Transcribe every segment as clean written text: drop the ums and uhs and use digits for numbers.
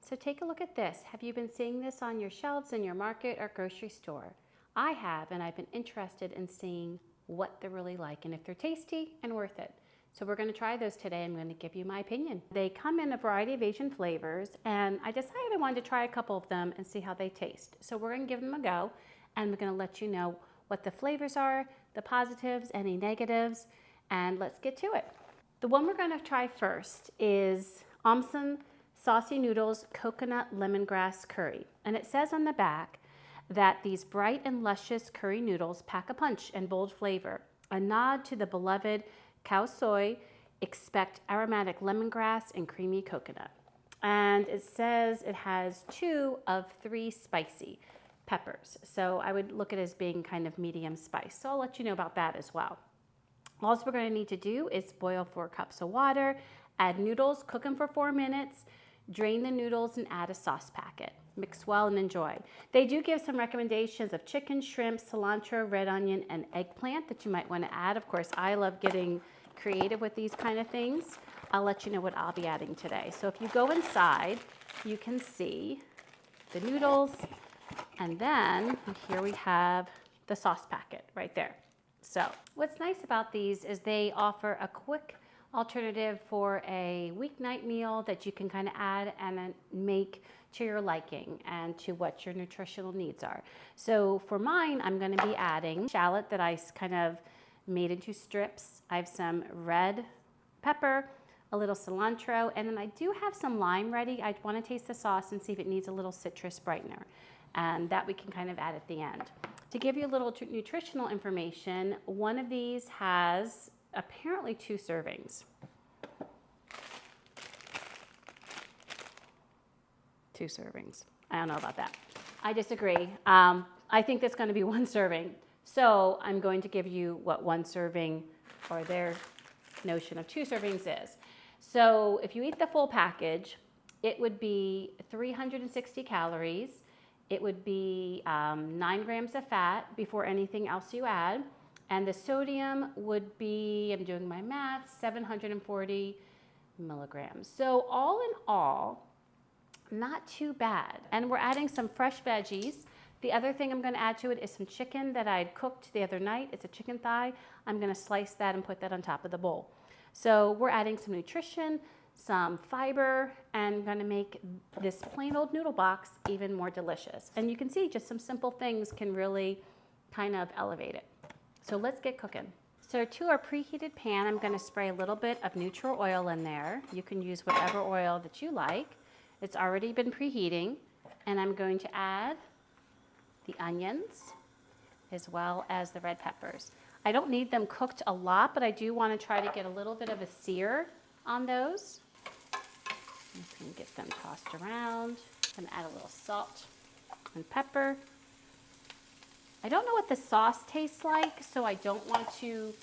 So take a look at this. Have you been seeing this on your shelves in your market or grocery store? I have, and I've been interested in seeing what they're really like and if they're tasty and worth it. So we're going to try those today. I'm going to give you my opinion. They come in a variety of Asian flavors, and I decided I wanted to try a couple of them and see how they taste. So we're going to give them a go, and we're going to let you know what the flavors are, the positives, any negatives, and let's get to it. The one we're going to try first is Omsun Saucy Noodles Coconut Lemongrass Curry. And it says on the back that these bright and luscious curry noodles pack a punch and bold flavor. A nod to the beloved khao soi, expect aromatic lemongrass and creamy coconut. And it says it has 2 of 3 spicy peppers. So I would look at it as being kind of medium spice. So I'll let you know about that as well. All we're going to need to do is boil 4 cups of water, add noodles, cook them for 4 minutes, drain the noodles and add a sauce packet. Mix well and enjoy. They do give some recommendations of chicken, shrimp, cilantro, red onion, and eggplant that you might want to add. Of course, I love getting creative with these kind of things. I'll let you know what I'll be adding today. So if you go inside, you can see the noodles, and then here we have the sauce packet right there. So what's nice about these is they offer a quick alternative for a weeknight meal that you can kind of add and make to your liking and to what your nutritional needs are. So for mine, I'm going to be adding shallot that I kind of made into strips. I have some red pepper, a little cilantro, and then I do have some lime ready. I want to taste the sauce and see if it needs a little citrus brightener, and that we can kind of add at the end. To give you a little nutritional information, one of these has apparently 2 servings. 2 servings. I don't know about that. I disagree. I think that's going to be 1 serving. So I'm going to give you what 1 serving or their notion of 2 servings is. So if you eat the full package, it would be 360 calories. It would be 9 grams of fat before anything else you add. And the sodium would be, I'm doing my math, 740 milligrams. So all in all, not too bad. And we're adding some fresh veggies. The other thing I'm going to add to it is some chicken that I had cooked the other night. It's a chicken thigh. I'm going to slice that and put that on top of the bowl. So we're adding some nutrition, some fiber, and going to make this plain old noodle box even more delicious. And you can see just some simple things can really kind of elevate it. So let's get cooking. So to our preheated pan, I'm going to spray a little bit of neutral oil in there. You can use whatever oil that you like. It's already been preheating, and I'm going to add the onions as well as the red peppers. I don't need them cooked a lot, but I do want to try to get a little bit of a sear on those. You can get them tossed around and add a little salt and pepper. I don't know what the sauce tastes like, so I don't want to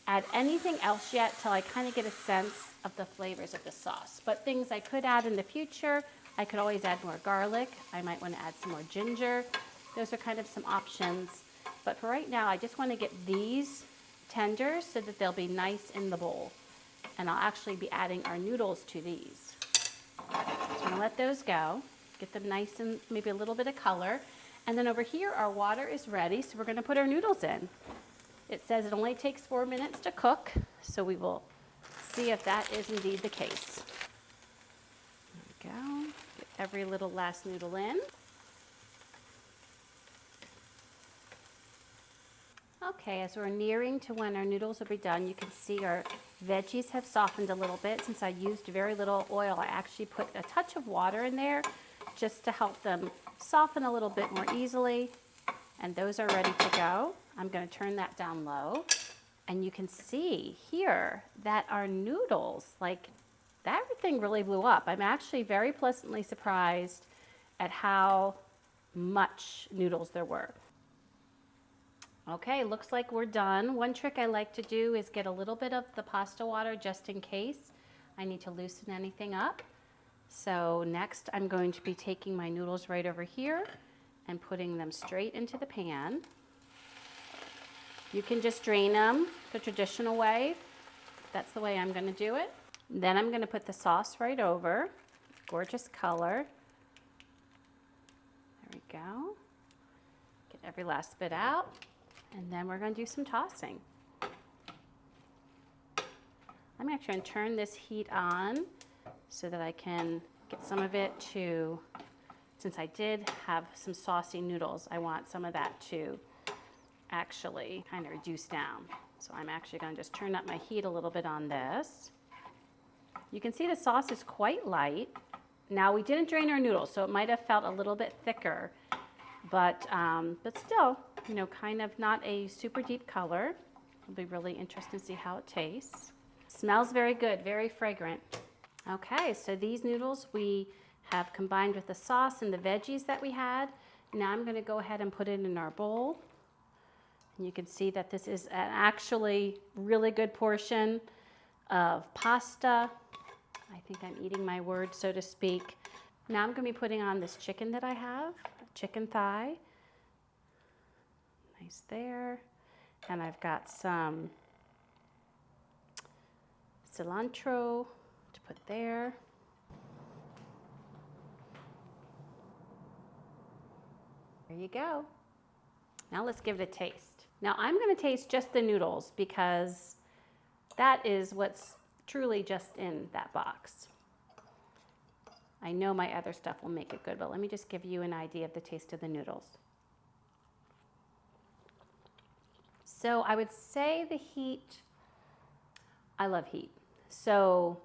add anything else yet till I kind of get a sense of the flavors of the sauce. But things I could add in the future, I could always add more garlic. I might want to add some more ginger. Those are kind of some options. But for right now, I just want to get these tender so that they'll be nice in the bowl. And I'll actually be adding our noodles to these. So I'm going to let those go, get them nice and maybe a little bit of color. And then over here, our water is ready, so we're going to put our noodles in. It says it only takes 4 minutes to cook, so we will see if that is indeed the case. There we go. Get every little last noodle in. Okay, as we're nearing to when our noodles will be done, you can see our veggies have softened a little bit. Since I used very little oil, I actually put a touch of water in there just to help them soften a little bit more easily. And those are ready to go. I'm going to turn that down low. And you can see here that our noodles, like that thing really blew up. I'm actually very pleasantly surprised at how much noodles there were. Okay, looks like we're done. One trick I like to do is get a little bit of the pasta water just in case I need to loosen anything up. So next I'm going to be taking my noodles right over here and putting them straight into the pan. You can just drain them the traditional way. That's the way I'm going to do it. Then I'm going to put the sauce right over. Gorgeous color. we go. Get every last bit out. And then we're going to do some tossing. I'm actually going to turn this heat on so that I can get some of it to, since I did have some saucy noodles, I want some of that to actually kind of reduce down. So I'm actually going to just turn up my heat a little bit on this. You can see the sauce is quite light. Now we didn't drain our noodles, so it might have felt a little bit thicker, but still, you know, kind of not a super deep color. It'll be really interesting to see how it tastes. Smells very good, very fragrant. Okay, so these noodles we have combined with the sauce and the veggies that we had. Now I'm going to go ahead and put it in our bowl. And you can see that this is an actually really good portion of pasta. I think I'm eating my words, so to speak. Now I'm going to be putting on this chicken that I have, chicken thigh. Nice there. And I've got some cilantro to put there. There you go. Now let's give it a taste. Now I'm going to taste just the noodles because that is what's truly just in that box. I know my other stuff will make it good, but let me just give you an idea of the taste of the noodles. So I would say the heat, I love heat. So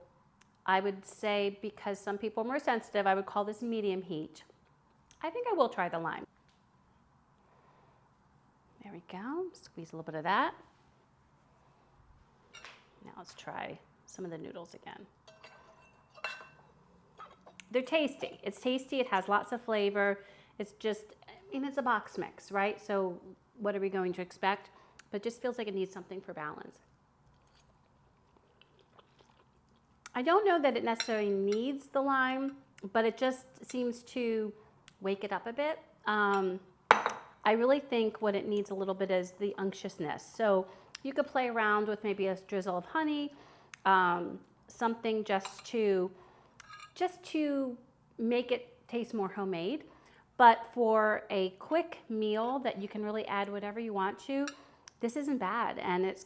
I would say, because some people are more sensitive, I would call this medium heat. I think I will try the lime. There we go, squeeze a little bit of that. Now let's try some of the noodles again. They're tasty. It's tasty, it has lots of flavor. It's just, I mean, it's a box mix, right? So what are we going to expect? But it just feels like it needs something for balance. I don't know that it necessarily needs the lime, but it just seems to wake it up a bit. I really think what it needs a little bit is the unctuousness. So you could play around with maybe a drizzle of honey, something just to make it taste more homemade. But for a quick meal that you can really add whatever you want to, this isn't bad, and it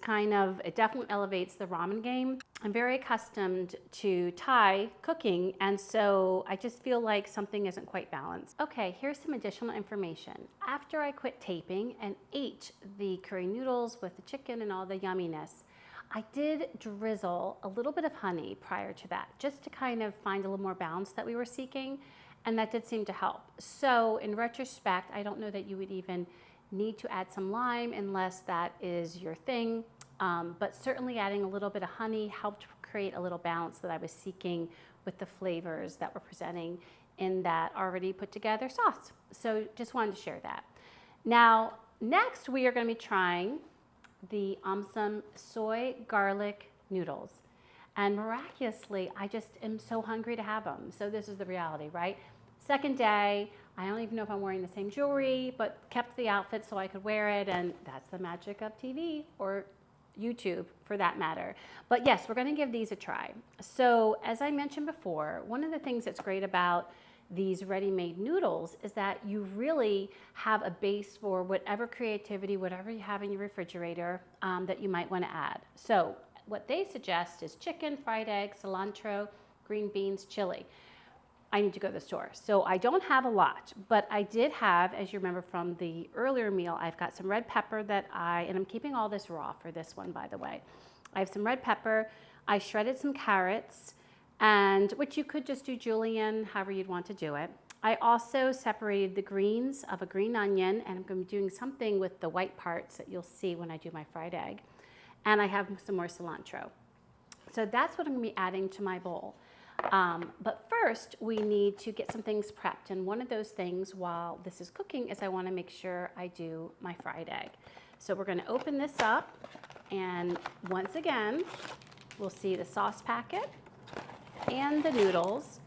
definitely elevates the ramen game. I'm very accustomed to Thai cooking, and so I just feel like something isn't quite balanced. Okay, here's some additional information. After I quit taping and ate the curry noodles with the chicken and all the yumminess, I did drizzle a little bit of honey prior to that, just to kind of find a little more balance that we were seeking, and that did seem to help. So in retrospect, I don't know that you would even need to add some lime unless that is your thing, but certainly adding a little bit of honey helped create a little balance that I was seeking with the flavors that were presenting in that already put together sauce. So just wanted to share that. Now, next we are going to be trying the Amsam soy garlic noodles. And miraculously, I just am so hungry to have them. So this is the reality, right? Second day, I don't even know if I'm wearing the same jewelry, but kept the outfit so I could wear it, and that's the magic of TV, or YouTube for that matter. But yes, we're gonna give these a try. So as I mentioned before, one of the things that's great about these ready-made noodles is that you really have a base for whatever creativity, whatever you have in your refrigerator that you might wanna add. So what they suggest is chicken, fried egg, cilantro, green beans, chili. I need to go to the store. So I don't have a lot, but I did have, as you remember from the earlier meal, I've got some red pepper and I'm keeping all this raw for this one, by the way. I have some red pepper, I shredded some carrots, and which you could just do julienne, however you'd want to do it. I also separated the greens of a green onion, and I'm gonna be doing something with the white parts that you'll see when I do my fried egg. And I have some more cilantro. So that's what I'm gonna be adding to my bowl. But first, we need to get some things prepped. And one of those things while this is cooking is I want to make sure I do my fried egg. So we're going to open this up. And once again, we'll see the sauce packet and the noodles.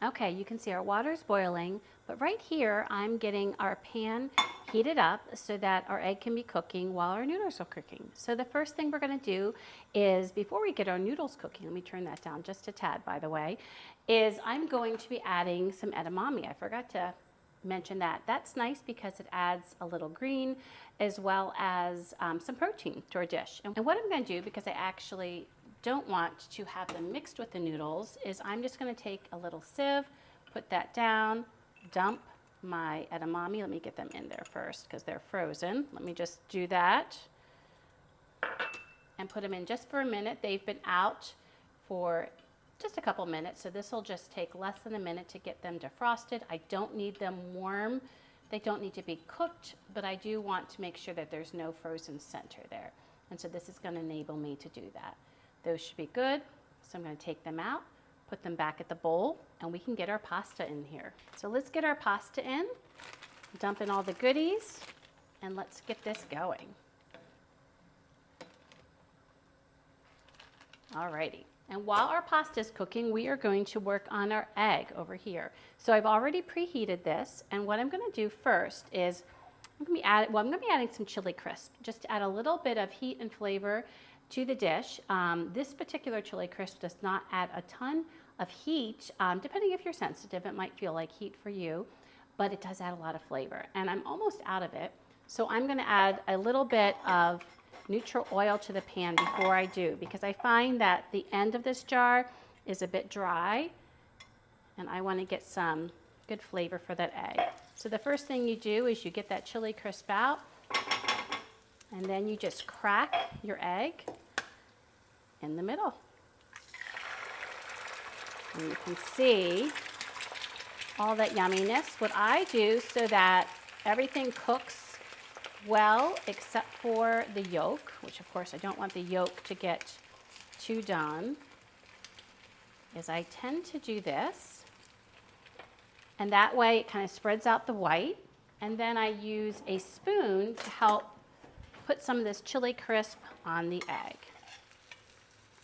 Okay, you can see our water's boiling. But right here, I'm getting our pan heated up so that our egg can be cooking while our noodles are cooking. So the first thing we're going to do is, before we get our noodles cooking, let me turn that down just a tad, by the way, is I'm going to be adding some edamame. I forgot to mention that that's nice because it adds a little green as well as some protein to our dish. And what I'm going to do, because I actually don't want to have them mixed with the noodles, is I'm just going to take a little sieve, put that down, dump my edamame. Let me get them in there first because they're frozen. Let me just do that and put them in just for a minute. They've been out for just a couple minutes, so this will just take less than a minute to get them defrosted. I don't need them warm. They don't need to be cooked, but I do want to make sure that there's no frozen center there. And so this is going to enable me to do that. Those should be good. So I'm going to take them out, put them back at the bowl, and we can get our pasta in here. So let's get our pasta in, dump in all the goodies, and let's get this going. Alrighty. And while our pasta is cooking, we are going to work on our egg over here. So I've already preheated this, and what I'm going to do first is I'm going to be adding some chili crisp, just to add a little bit of heat and flavor to the dish. This particular chili crisp does not add a ton of heat. Depending if you're sensitive, it might feel like heat for you, but it does add a lot of flavor. And I'm almost out of it, so I'm going to add a little bit of neutral oil to the pan before I do, because I find that the end of this jar is a bit dry and I want to get some good flavor for that egg. So the first thing you do is you get that chili crisp out, and then you just crack your egg in the middle. And you can see all that yumminess. What I do so that everything cooks well, except for the yolk, which of course I don't want the yolk to get too done, is I tend to do this, and that way it kind of spreads out the white, and then I use a spoon to help put some of this chili crisp on the egg.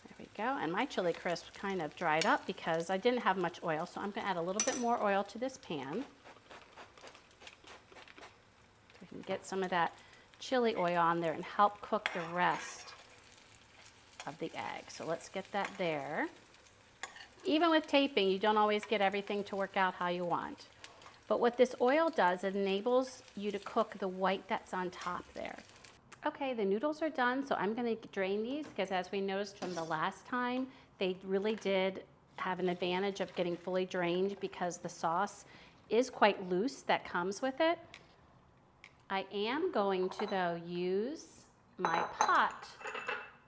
There we go, and my chili crisp kind of dried up because I didn't have much oil, so I'm going to add a little bit more oil to this pan. Get some of that chili oil on there and help cook the rest of the egg. So let's get that there. Even with taping, you don't always get everything to work out how you want. But what this oil does, it enables you to cook the white that's on top there. Okay, the noodles are done, so I'm going to drain these because, as we noticed from the last time, they really did have an advantage of getting fully drained because the sauce is quite loose that comes with it. I am going to, though, use my pot.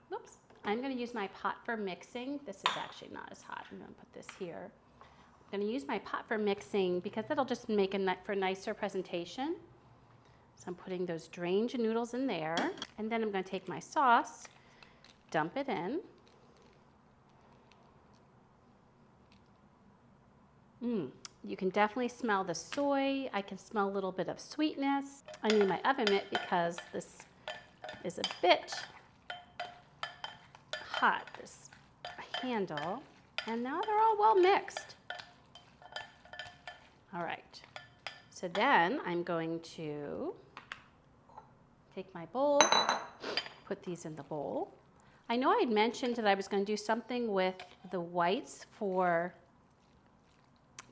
Whoops. I'm going to use my pot for mixing. This is actually not as hot. I'm going to put this here. I'm going to use my pot for mixing because that'll just make for a nicer presentation. So I'm putting those drained noodles in there. And then I'm going to take my sauce, dump it in. You can definitely smell the soy. I can smell a little bit of sweetness. I need my oven mitt because this is a bit hot, this handle. And now they're all well mixed. All right. So then I'm going to take my bowl, put these in the bowl. I know I had mentioned that I was going to do something with the whites for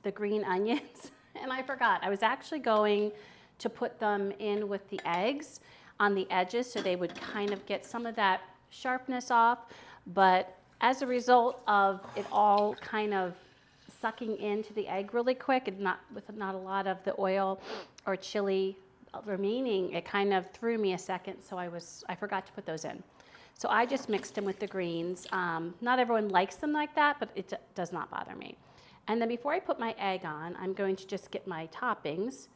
the green onions, and I forgot. I was actually going to put them in with the eggs on the edges so they would kind of get some of that sharpness off, but as a result of it all kind of sucking into the egg really quick and with not a lot of the oil or chili remaining, it kind of threw me a second, so I forgot to put those in. So I just mixed them with the greens. Not everyone likes them like that, but it does not bother me. And then before I put my egg on, I'm going to just get my toppings.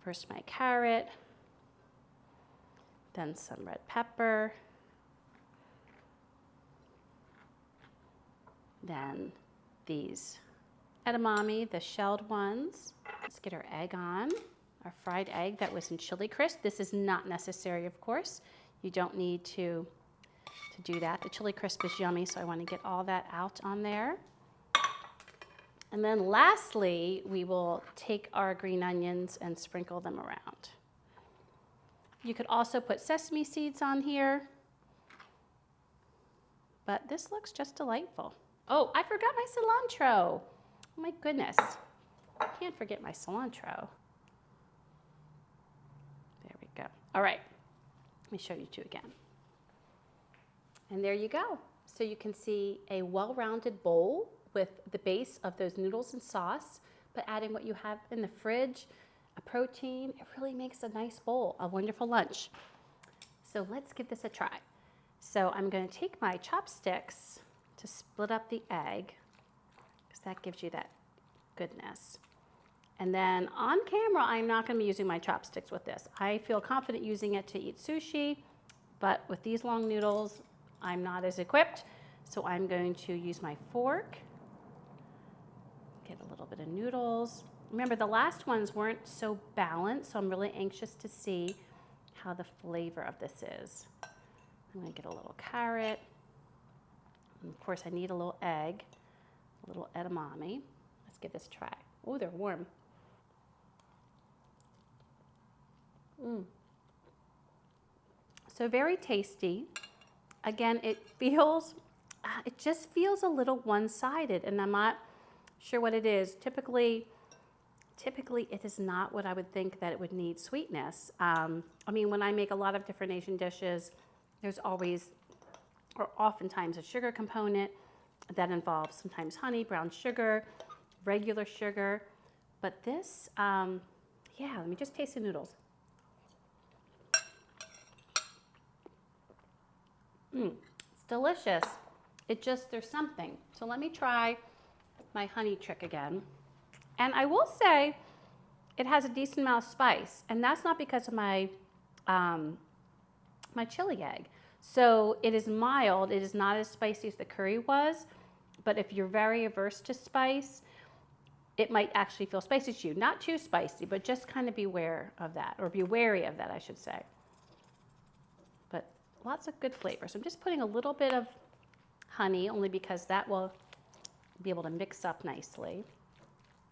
First my carrot, then some red pepper, then these edamame, the shelled ones. Let's get our egg on, our fried egg that was in chili crisp. This is not necessary, of course. You don't need to do that. The chili crisp is yummy, so I want to get all that out on there. And then lastly, we will take our green onions and sprinkle them around. You could also put sesame seeds on here, but this looks just delightful. Oh, I forgot my cilantro. Oh my goodness, I can't forget my cilantro. Go. All right, let me show you two again. And there you go. So you can see a well-rounded bowl with the base of those noodles and sauce, but adding what you have in the fridge, a protein, it really makes a nice bowl, a wonderful lunch. So let's give this a try. So I'm going to take my chopsticks to split up the egg, because that gives you that goodness. And then on camera, I'm not going to be using my chopsticks with this. I feel confident using it to eat sushi, but with these long noodles, I'm not as equipped. So I'm going to use my fork, get a little bit of noodles. Remember, the last ones weren't so balanced, so I'm really anxious to see how the flavor of this is. I'm going to get a little carrot. And of course, I need a little egg, a little edamame. Let's give this a try. Oh, they're warm. So very tasty. Again, it just feels a little one-sided, and I'm not sure what it is. Typically it is not what I would think that it would need sweetness. I mean, when I make a lot of different Asian dishes, there's always, or oftentimes, a sugar component that involves sometimes honey, brown sugar, regular sugar. But this, yeah, let me just taste the noodles. It's delicious. There's something. So let me try my honey trick again. And I will say it has a decent amount of spice, and that's not because of my my chili egg. So it is mild. It is not as spicy as the curry was, but if you're very averse to spice, it might actually feel spicy to you. Not too spicy, but just kind of beware of that, or be wary of that, I should say. But lots of good flavors. I'm just putting a little bit of honey, only because that will be able to mix up nicely.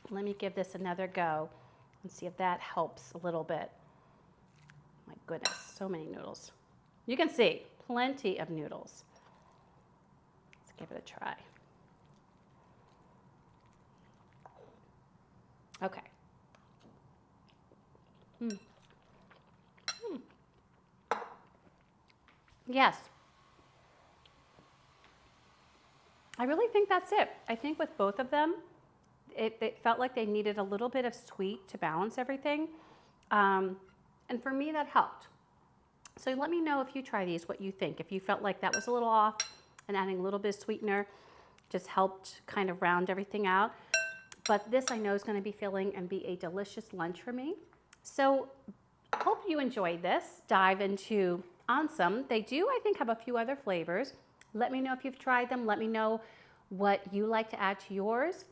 Let me give this another go and see if that helps a little bit. My goodness, so many noodles. You can see plenty of noodles. Let's give it a try. Okay. Yes. I really think that's it. I think with both of them, it felt like they needed a little bit of sweet to balance everything. And for me, that helped. So let me know if you try these, what you think. If you felt like that was a little off and adding a little bit of sweetener just helped kind of round everything out. But this I know is going to be filling and be a delicious lunch for me. So hope you enjoyed this dive into Ansem. They do, I think, have a few other flavors. Let me know if you've tried them. Let me know what you like to add to yours.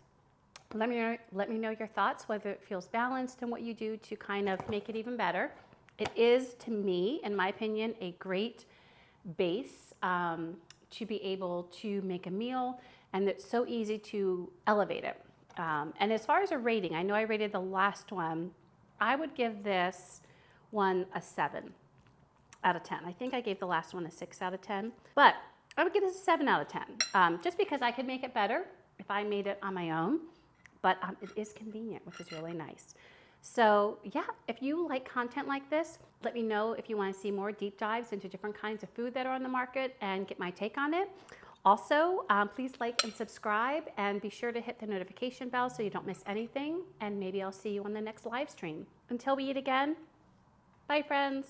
Let me know your thoughts, whether it feels balanced and what you do to kind of make it even better. It is, to me, in my opinion, a great base to be able to make a meal, and it's so easy to elevate it. And as far as a rating, I know I rated the last one. I would give this one a 7 out of 10. I think I gave the last one a 6 out of 10, but I would give this a 7 out of 10, just because I could make it better if I made it on my own, but it is convenient, which is really nice. So yeah, if you like content like this, let me know if you want to see more deep dives into different kinds of food that are on the market and get my take on it. Also, please like and subscribe, and be sure to hit the notification bell so you don't miss anything, and maybe I'll see you on the next live stream. Until we eat again, bye friends.